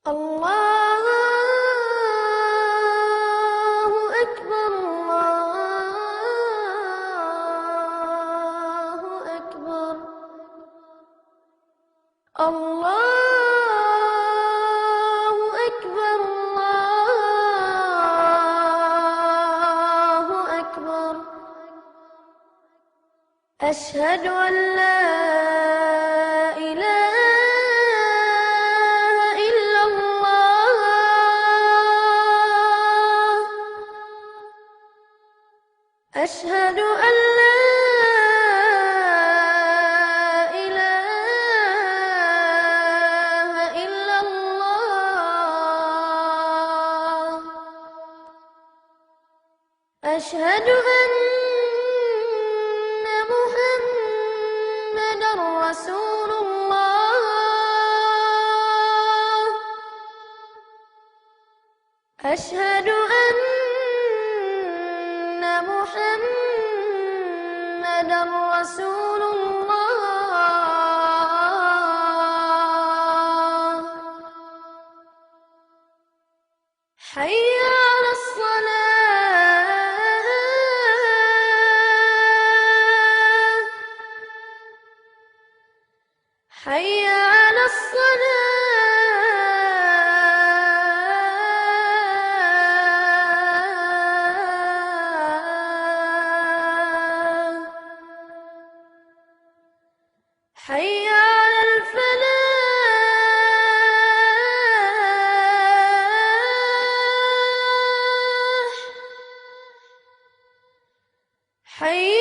الله أكبر، الله أكبر، الله أكبر، الله أكبر. أشهد أن لا إله إلا الله. أشهد أن لا إله إلا الله. أشهد أن محمدًا رسول الله. أشهد أن محمدًا رسول الله. حي على الصلاة، حي على الصلاة، حي على الفلاح، حي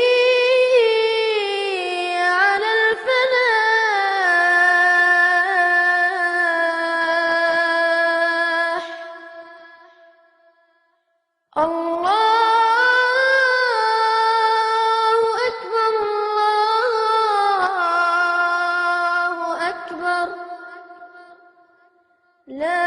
على الفلاح. الله أكبر، الله أكبر. لا